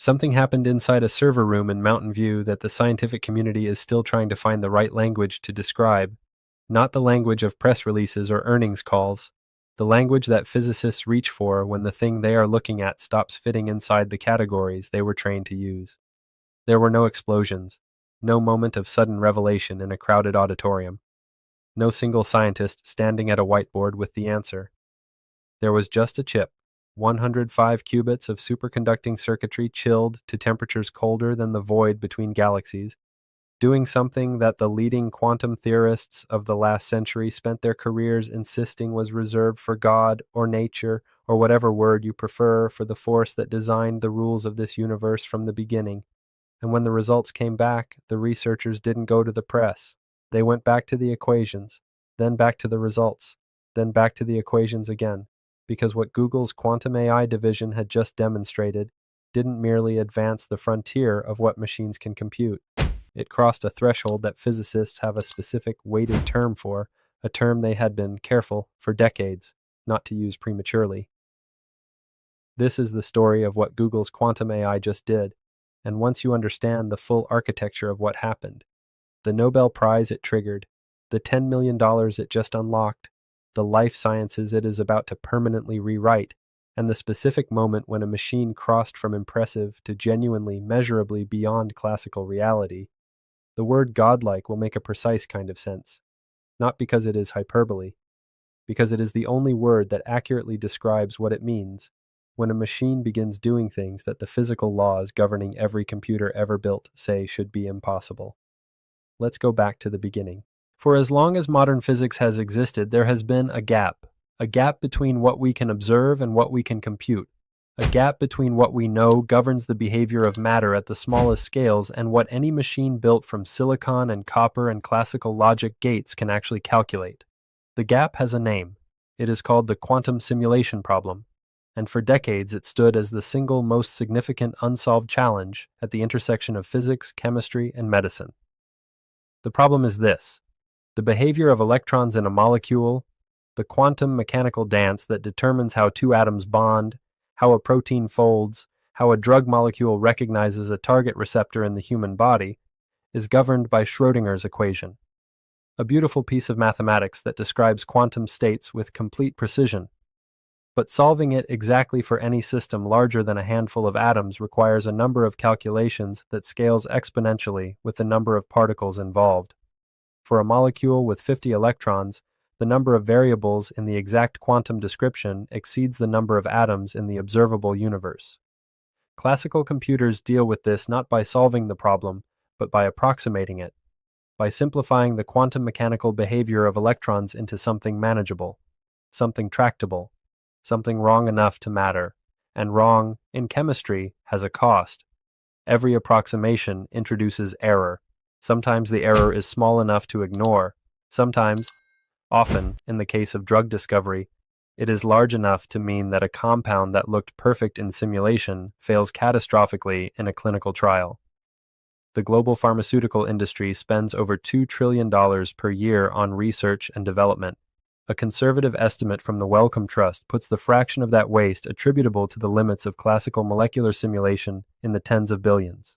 Something happened inside a server room in Mountain View that the scientific community is still trying to find the right language to describe, not the language of press releases or earnings calls, the language that physicists reach for when the thing they are looking at stops fitting inside the categories they were trained to use. There were no explosions, no moment of sudden revelation in a crowded auditorium, no single scientist standing at a whiteboard with the answer. There was just a chip, 105 qubits of superconducting circuitry chilled to temperatures colder than the void between galaxies, doing something that the leading quantum theorists of the last century spent their careers insisting was reserved for God or nature or whatever word you prefer for the force that designed the rules of this universe from the beginning. And when the results came back, the researchers didn't go to the press. They went back to the equations, then back to the results, then back to the equations again, because what Google's quantum AI division had just demonstrated didn't merely advance the frontier of what machines can compute. It crossed a threshold that physicists have a specific weighted term for, a term they had been careful for decades not to use prematurely. This is the story of what Google's quantum AI just did, and once you understand the full architecture of what happened, the Nobel Prize it triggered, the $10 million it just unlocked, the life sciences it is about to permanently rewrite, and the specific moment when a machine crossed from impressive to genuinely measurably beyond classical reality, the word godlike will make a precise kind of sense, not because it is hyperbole, because it is the only word that accurately describes what it means when a machine begins doing things that the physical laws governing every computer ever built say should be impossible. Let's go back to the beginning. For as long as modern physics has existed, there has been a gap between what we can observe and what we can compute, a gap between what we know governs the behavior of matter at the smallest scales and what any machine built from silicon and copper and classical logic gates can actually calculate. The gap has a name. It is called the quantum simulation problem, and for decades it stood as the single most significant unsolved challenge at the intersection of physics, chemistry, and medicine. The problem is this: the behavior of electrons in a molecule, the quantum mechanical dance that determines how two atoms bond, how a protein folds, how a drug molecule recognizes a target receptor in the human body, is governed by Schrödinger's equation, a beautiful piece of mathematics that describes quantum states with complete precision. But solving it exactly for any system larger than a handful of atoms requires a number of calculations that scales exponentially with the number of particles involved. For a molecule with 50 electrons, the number of variables in the exact quantum description exceeds the number of atoms in the observable universe. Classical computers deal with this not by solving the problem, but by approximating it, by simplifying the quantum mechanical behavior of electrons into something manageable, something tractable, something wrong enough to matter, and wrong, in chemistry, has a cost. Every approximation introduces error. Sometimes the error is small enough to ignore. Sometimes, often, in the case of drug discovery, it is large enough to mean that a compound that looked perfect in simulation fails catastrophically in a clinical trial. The global pharmaceutical industry spends over $2 trillion per year on research and development. A conservative estimate from the Wellcome Trust puts the fraction of that waste attributable to the limits of classical molecular simulation in the tens of billions.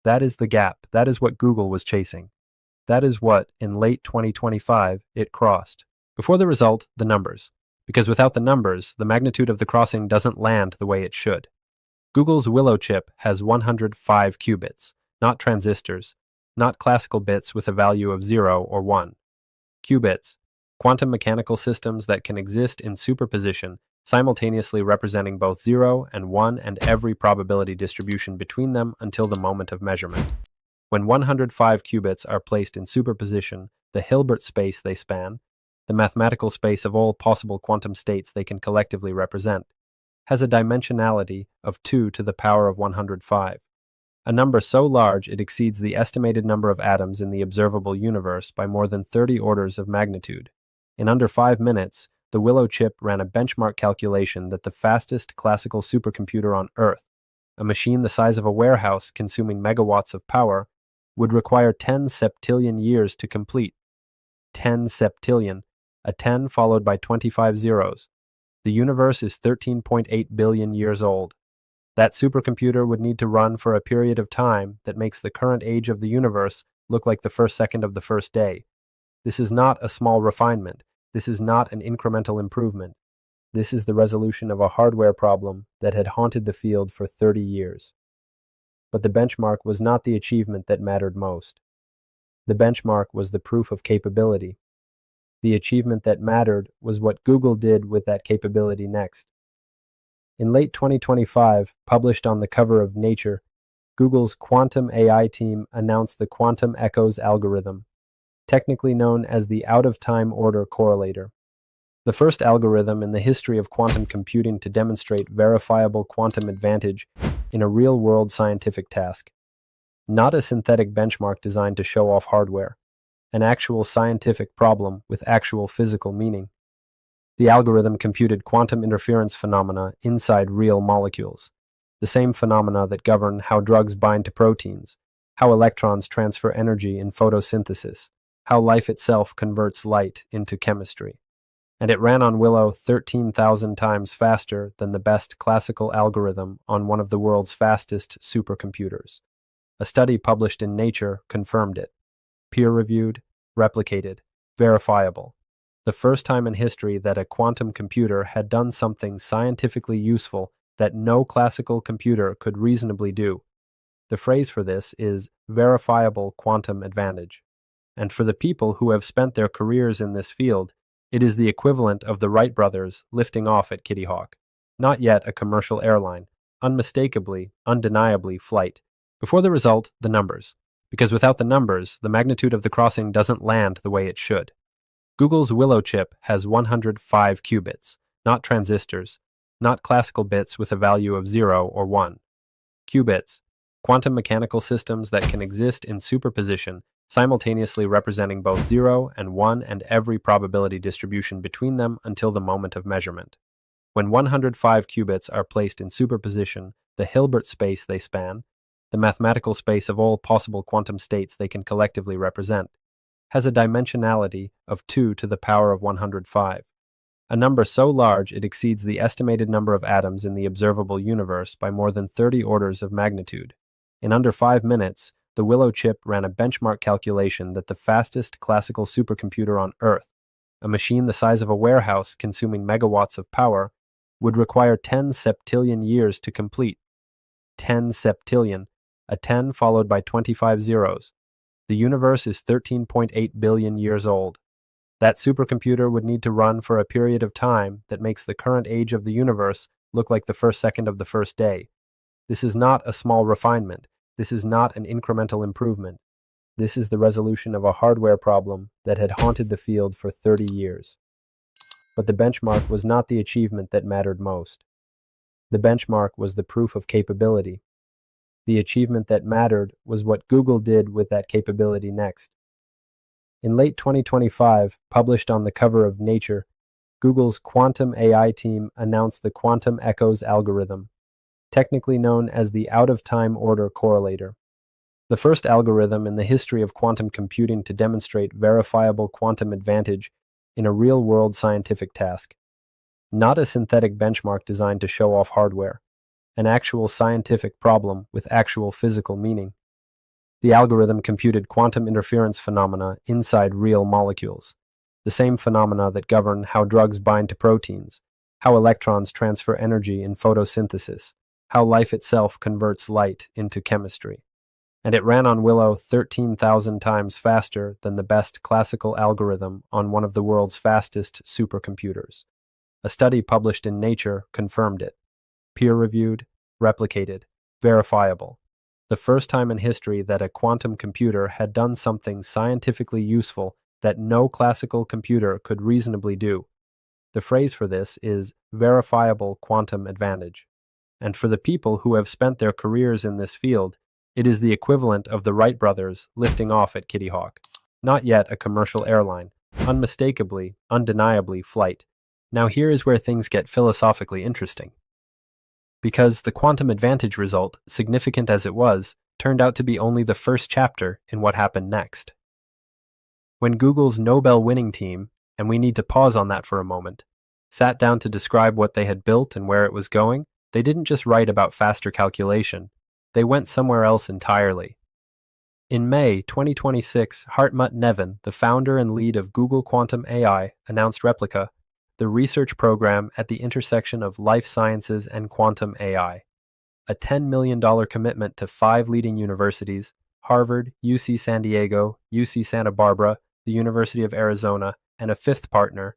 That is the gap. That is what Google was chasing. That is what, in late 2025, it crossed. Before the result, the numbers. Because without the numbers, the magnitude of the crossing doesn't land the way it should. Google's Willow chip has 105 qubits, not transistors, not classical bits with a value of 0 or 1. Qubits, quantum mechanical systems that can exist in superposition, simultaneously representing both 0 and 1 and every probability distribution between them until the moment of measurement. When 105 qubits are placed in superposition, the Hilbert space they span, the mathematical space of all possible quantum states they can collectively represent, has a dimensionality of 2 to the power of 105, a number so large it exceeds the estimated number of atoms in the observable universe by more than 30 orders of magnitude. In under 5 minutes, the Willow chip ran a benchmark calculation that the fastest classical supercomputer on Earth, a machine the size of a warehouse consuming megawatts of power, would require 10 septillion years to complete. 10 septillion, a 10 followed by 25 zeros. The universe is 13.8 billion years old. That supercomputer would need to run for a period of time that makes the current age of the universe look like the first second of the first day. This is not a small refinement. This is not an incremental improvement. This is the resolution of a hardware problem that had haunted the field for 30 years. But the benchmark was not the achievement that mattered most. The benchmark was the proof of capability. The achievement that mattered was what Google did with that capability next. In late 2025, published on the cover of Nature, Google's quantum AI team announced the quantum echoes algorithm, technically known as the out-of-time order correlator, the first algorithm in the history of quantum computing to demonstrate verifiable quantum advantage in a real-world scientific task. Not a synthetic benchmark designed to show off hardware, an actual scientific problem with actual physical meaning. The algorithm computed quantum interference phenomena inside real molecules, the same phenomena that govern how drugs bind to proteins, how electrons transfer energy in photosynthesis, how life itself converts light into chemistry. And it ran on Willow 13,000 times faster than the best classical algorithm on one of the world's fastest supercomputers. A study published in Nature confirmed it. Peer-reviewed, replicated, verifiable. The first time in history that a quantum computer had done something scientifically useful that no classical computer could reasonably do. The phrase for this is verifiable quantum advantage. And for the people who have spent their careers in this field, it is the equivalent of the Wright brothers lifting off at Kitty Hawk. Not yet a commercial airline, unmistakably, undeniably flight. Before the result, the numbers. Because without the numbers, the magnitude of the crossing doesn't land the way it should. Google's Willow chip has 105 qubits, not transistors, not classical bits with a value of 0 or 1. Qubits, quantum mechanical systems that can exist in superposition, simultaneously representing both 0 and 1 and every probability distribution between them until the moment of measurement. When 105 qubits are placed in superposition, the Hilbert space they span, the mathematical space of all possible quantum states they can collectively represent, has a dimensionality of 2 to the power of 105, a number so large it exceeds the estimated number of atoms in the observable universe by more than 30 orders of magnitude. In under 5 minutes, the Willow chip ran a benchmark calculation that the fastest classical supercomputer on Earth, a machine the size of a warehouse consuming megawatts of power, would require 10 septillion years to complete. 10 septillion, a 10 followed by 25 zeros. The universe is 13.8 billion years old. That supercomputer would need to run for a period of time that makes the current age of the universe look like the first second of the first day. This is not a small refinement. This is not an incremental improvement. This is the resolution of a hardware problem that had haunted the field for 30 years. But the benchmark was not the achievement that mattered most. The benchmark was the proof of capability. The achievement that mattered was what Google did with that capability next. In late 2025, published on the cover of Nature, Google's quantum AI team announced the quantum echoes algorithm, technically known as the out-of-time order correlator, the first algorithm in the history of quantum computing to demonstrate verifiable quantum advantage in a real-world scientific task. Not a synthetic benchmark designed to show off hardware, an actual scientific problem with actual physical meaning. The algorithm computed quantum interference phenomena inside real molecules, the same phenomena that govern how drugs bind to proteins, how electrons transfer energy in photosynthesis, how life itself converts light into chemistry. And it ran on Willow 13,000 times faster than the best classical algorithm on one of the world's fastest supercomputers. A study published in Nature confirmed it. Peer-reviewed, replicated, verifiable. The first time in history that a quantum computer had done something scientifically useful that no classical computer could reasonably do. The phrase for this is verifiable quantum advantage. And for the people who have spent their careers in this field, it is the equivalent of the Wright brothers lifting off at Kitty Hawk. Not yet a commercial airline, unmistakably, undeniably flight. Now here is where things get philosophically interesting. Because the quantum advantage result, significant as it was, turned out to be only the first chapter in what happened next. When Google's Nobel-winning team, and we need to pause on that for a moment, sat down to describe what they had built and where it was going, They didn't just write about faster calculation, they went somewhere else entirely. In May 2026, Hartmut Neven, the founder and lead of Google Quantum AI, announced Replica, the research program at the intersection of life sciences and quantum AI. A $10 million commitment to 5 leading universities, Harvard, UC San Diego, UC Santa Barbara, the University of Arizona, and a 5th partner,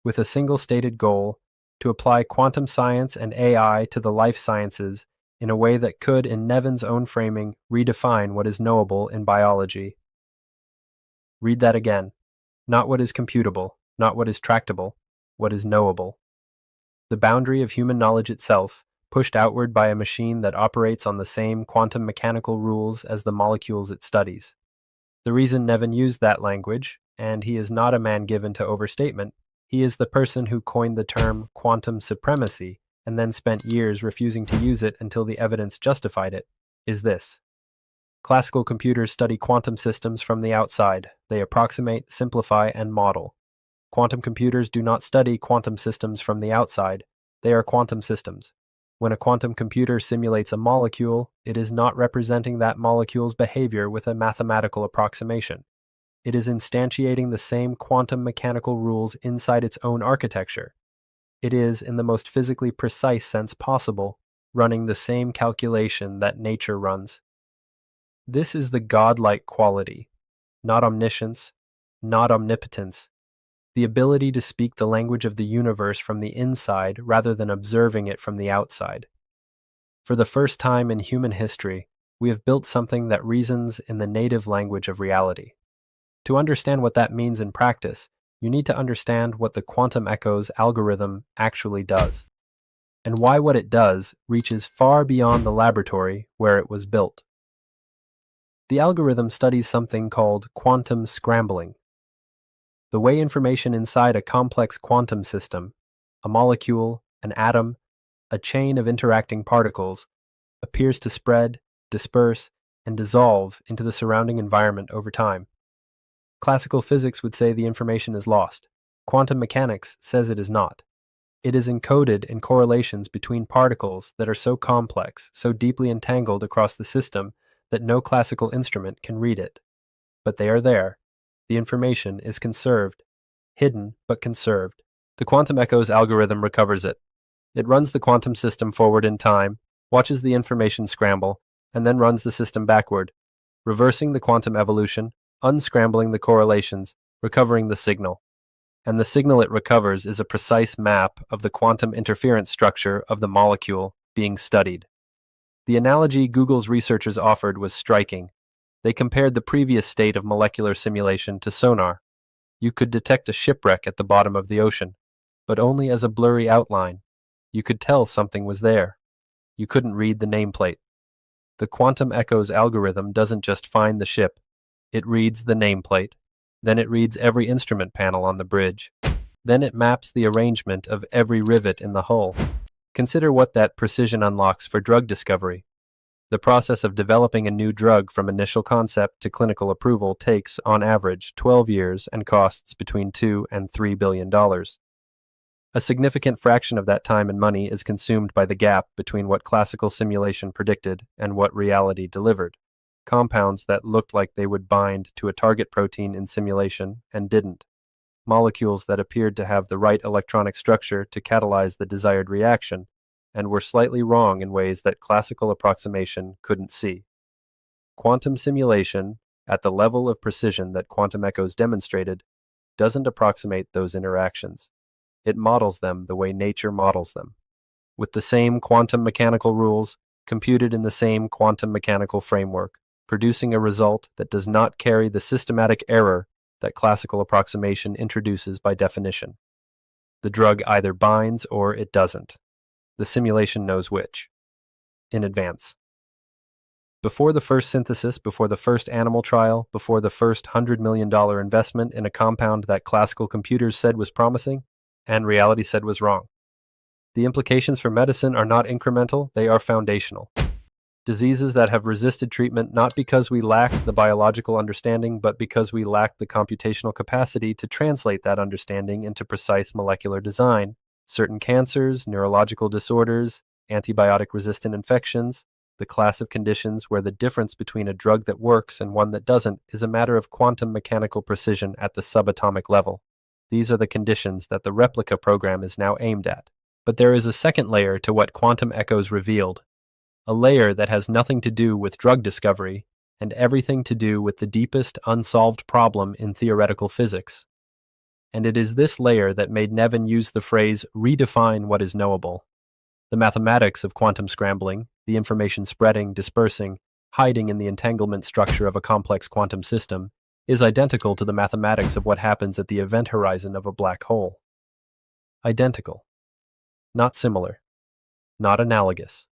with a single stated goal to apply quantum science and AI to the life sciences in a way that could, in Neven's own framing, redefine what is knowable in biology. Read that again. Not what is computable, not what is tractable, what is knowable. The boundary of human knowledge itself, pushed outward by a machine that operates on the same quantum mechanical rules as the molecules it studies. The reason Neven used that language, and he is not a man given to overstatement, he is the person who coined the term quantum supremacy and then spent years refusing to use it until the evidence justified it, is this. Classical computers study quantum systems from the outside. They approximate, simplify, and model. Quantum computers do not study quantum systems from the outside. They are quantum systems. When a quantum computer simulates a molecule, it is not representing that molecule's behavior with a mathematical approximation. It is instantiating the same quantum mechanical rules inside its own architecture. It is, in the most physically precise sense possible, running the same calculation that nature runs. This is the godlike quality, not omniscience, not omnipotence, the ability to speak the language of the universe from the inside rather than observing it from the outside. For the first time in human history, we have built something that reasons in the native language of reality. To understand what that means in practice, you need to understand what the quantum echoes algorithm actually does, and why what it does reaches far beyond the laboratory where it was built. The algorithm studies something called quantum scrambling. The way information inside a complex quantum system, a molecule, an atom, a chain of interacting particles, appears to spread, disperse, and dissolve into the surrounding environment over time. Classical physics would say the information is lost. Quantum mechanics says it is not. It is encoded in correlations between particles that are so complex, so deeply entangled across the system that no classical instrument can read it. But they are there. The information is conserved. Hidden, but conserved. The quantum echoes algorithm recovers it. It runs the quantum system forward in time, watches the information scramble, and then runs the system backward, reversing the quantum evolution, unscrambling the correlations, recovering the signal. And the signal it recovers is a precise map of the quantum interference structure of the molecule being studied. The analogy Google's researchers offered was striking. They compared the previous state of molecular simulation to sonar. You could detect a shipwreck at the bottom of the ocean, but only as a blurry outline. You could tell something was there. You couldn't read the nameplate. The quantum echoes algorithm doesn't just find the ship. It reads the nameplate. Then it reads every instrument panel on the bridge. Then it maps the arrangement of every rivet in the hull. Consider what that precision unlocks for drug discovery. The process of developing a new drug from initial concept to clinical approval takes, on average, 12 years and costs between $2 and $3 billion. A significant fraction of that time and money is consumed by the gap between what classical simulation predicted and what reality delivered. Compounds that looked like they would bind to a target protein in simulation and didn't. Molecules that appeared to have the right electronic structure to catalyze the desired reaction, and were slightly wrong in ways that classical approximation couldn't see. Quantum simulation, at the level of precision that quantum echoes demonstrated, doesn't approximate those interactions. It models them the way nature models them, with the same quantum mechanical rules, computed in the same quantum mechanical framework, producing a result that does not carry the systematic error that classical approximation introduces by definition. The drug either binds or it doesn't. The simulation knows which. In advance. Before the first synthesis, before the first animal trial, before the first $100 million investment in a compound that classical computers said was promising, and reality said was wrong. The implications for medicine are not incremental, they are foundational. Diseases that have resisted treatment not because we lacked the biological understanding, but because we lacked the computational capacity to translate that understanding into precise molecular design. Certain cancers, neurological disorders, antibiotic-resistant infections, the class of conditions where the difference between a drug that works and one that doesn't is a matter of quantum mechanical precision at the subatomic level. These are the conditions that the replica program is now aimed at. But there is a second layer to what quantum echoes revealed, a layer that has nothing to do with drug discovery and everything to do with the deepest unsolved problem in theoretical physics. And it is this layer that made Nevin use the phrase redefine what is knowable. The mathematics of quantum scrambling, the information spreading, dispersing, hiding in the entanglement structure of a complex quantum system, is identical to the mathematics of what happens at the event horizon of a black hole. Identical. Not similar. Not analogous.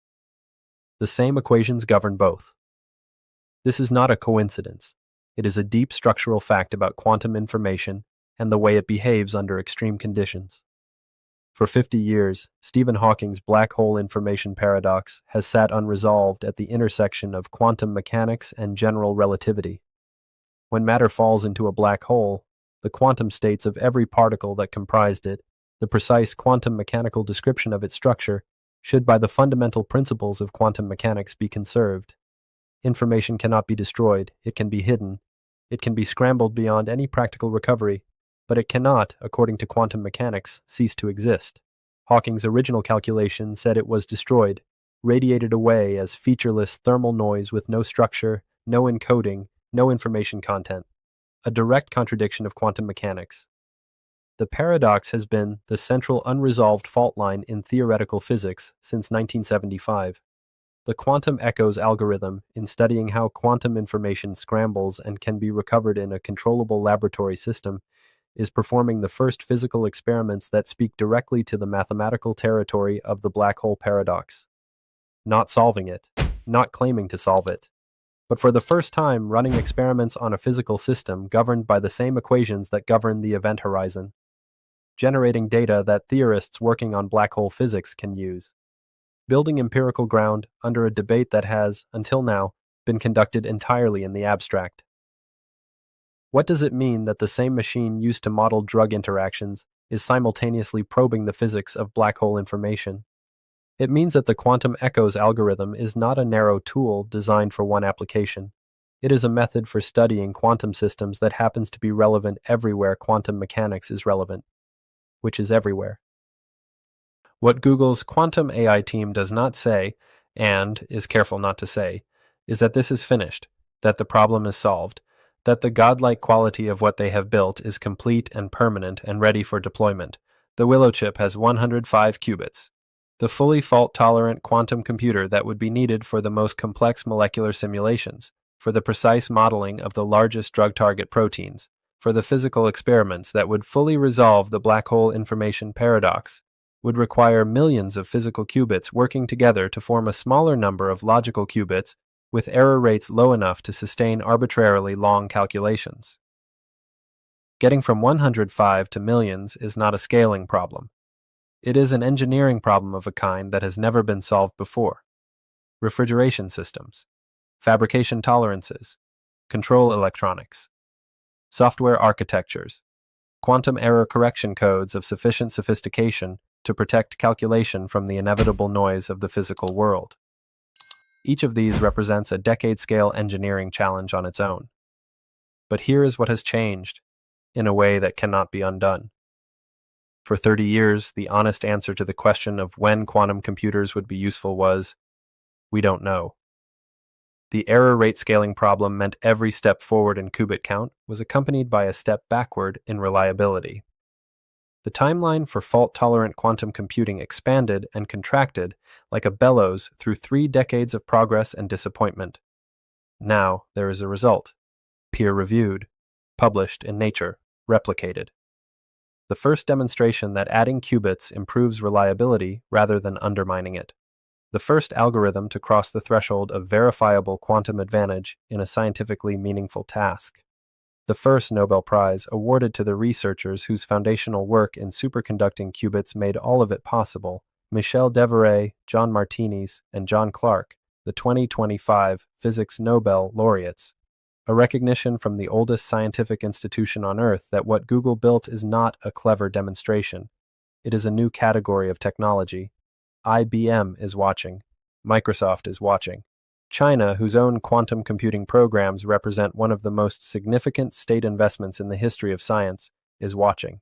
The same equations govern both. This is not a coincidence. It is a deep structural fact about quantum information and the way it behaves under extreme conditions. For 50 years, Stephen Hawking's black hole information paradox has sat unresolved at the intersection of quantum mechanics and general relativity. When matter falls into a black hole, the quantum states of every particle that comprised it, the precise quantum mechanical description of its structure, should by the fundamental principles of quantum mechanics be conserved. Information cannot be destroyed, it can be hidden, it can be scrambled beyond any practical recovery, but it cannot, according to quantum mechanics, cease to exist. Hawking's original calculation said it was destroyed, radiated away as featureless thermal noise with no structure, no encoding, no information content, a direct contradiction of quantum mechanics. The paradox has been the central unresolved fault line in theoretical physics since 1975. The quantum echoes algorithm, in studying how quantum information scrambles and can be recovered in a controllable laboratory system, is performing the first physical experiments that speak directly to the mathematical territory of the black hole paradox. Not solving it, not claiming to solve it, but for the first time running experiments on a physical system governed by the same equations that govern the event horizon, generating data that theorists working on black hole physics can use, building empirical ground under a debate that has, until now, been conducted entirely in the abstract. What does it mean that the same machine used to model drug interactions is simultaneously probing the physics of black hole information? It means that the quantum echoes algorithm is not a narrow tool designed for one application. It is a method for studying quantum systems that happens to be relevant everywhere quantum mechanics is relevant, which is everywhere. What Google's quantum AI team does not say, and is careful not to say, is that this is finished, that the problem is solved, that the godlike quality of what they have built is complete and permanent and ready for deployment. The Willow chip has 105 qubits, the fully fault-tolerant quantum computer that would be needed for the most complex molecular simulations, for the precise modeling of the largest drug target proteins, for the physical experiments that would fully resolve the black hole information paradox, would require millions of physical qubits working together to form a smaller number of logical qubits with error rates low enough to sustain arbitrarily long calculations. Getting from 105 to millions is not a scaling problem. It is an engineering problem of a kind that has never been solved before. Refrigeration systems, fabrication tolerances, control electronics, software architectures, quantum error correction codes of sufficient sophistication to protect calculation from the inevitable noise of the physical world. Each of these represents a decade-scale engineering challenge on its own. But here is what has changed, in a way that cannot be undone. For 30 years, the honest answer to the question of when quantum computers would be useful was, we don't know. The error rate scaling problem meant every step forward in qubit count was accompanied by a step backward in reliability. The timeline for fault-tolerant quantum computing expanded and contracted like a bellows through 3 decades of progress and disappointment. Now there is a result, peer-reviewed, published in Nature, replicated. The first demonstration that adding qubits improves reliability rather than undermining it. The first algorithm to cross the threshold of verifiable quantum advantage in a scientifically meaningful task. The first Nobel Prize awarded to the researchers whose foundational work in superconducting qubits made all of it possible, Michel Devoret, John Martinis, and John Clark, the 2025 Physics Nobel laureates. A recognition from the oldest scientific institution on Earth that what Google built is not a clever demonstration. It is a new category of technology, IBM is watching. Microsoft is watching. China, whose own quantum computing programs represent one of the most significant state investments in the history of science, is watching.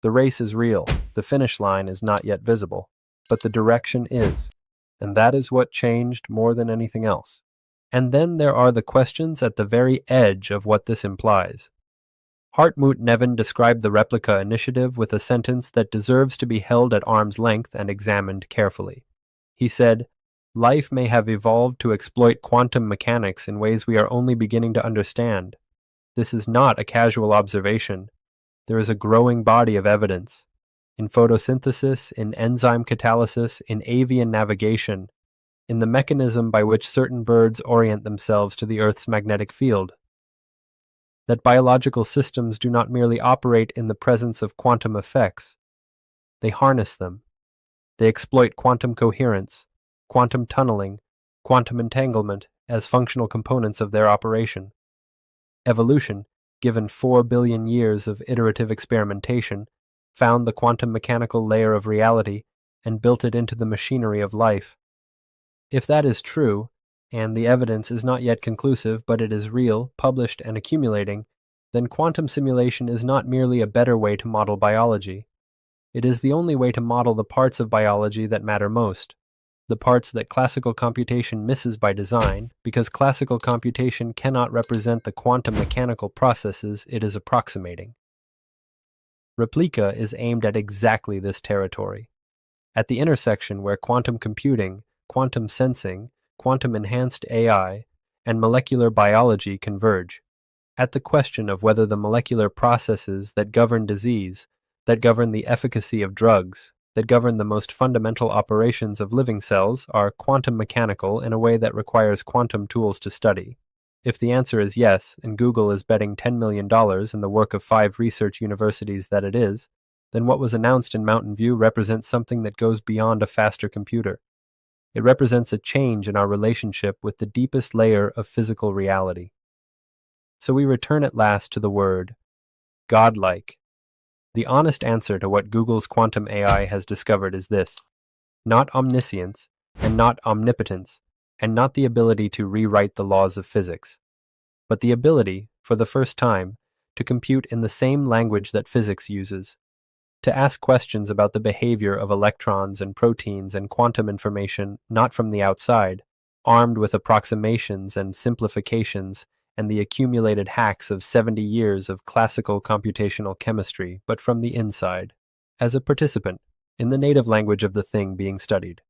The race is real, the finish line is not yet visible, but the direction is, and that is what changed more than anything else. And then there are the questions at the very edge of what this implies. Hartmut Neven described the replica initiative with a sentence that deserves to be held at arm's length and examined carefully. He said, "Life may have evolved to exploit quantum mechanics in ways we are only beginning to understand. This is not a casual observation. There is a growing body of evidence. In photosynthesis, in enzyme catalysis, in avian navigation, in the mechanism by which certain birds orient themselves to the Earth's magnetic field. That biological systems do not merely operate in the presence of quantum effects. They harness them. They exploit quantum coherence, quantum tunneling, quantum entanglement as functional components of their operation. Evolution, given 4 billion years of iterative experimentation, found the quantum mechanical layer of reality and built it into the machinery of life. If that is true, and the evidence is not yet conclusive but it is real, published, and accumulating, then quantum simulation is not merely a better way to model biology. It is the only way to model the parts of biology that matter most, the parts that classical computation misses by design, because classical computation cannot represent the quantum mechanical processes it is approximating. Replica is aimed at exactly this territory, at the intersection where quantum computing, quantum sensing, quantum-enhanced AI, and molecular biology converge, at the question of whether the molecular processes that govern disease, that govern the efficacy of drugs, that govern the most fundamental operations of living cells are quantum mechanical in a way that requires quantum tools to study. If the answer is yes, and Google is betting $10 million in the work of 5 research universities that it is, then what was announced in Mountain View represents something that goes beyond a faster computer. It represents a change in our relationship with the deepest layer of physical reality. So we return at last to the word, godlike. The honest answer to what Google's quantum AI has discovered is this: not omniscience, and not omnipotence, and not the ability to rewrite the laws of physics, but the ability, for the first time, to compute in the same language that physics uses, to ask questions about the behavior of electrons and proteins and quantum information not from the outside, armed with approximations and simplifications and the accumulated hacks of 70 years of classical computational chemistry, but from the inside, as a participant, in the native language of the thing being studied.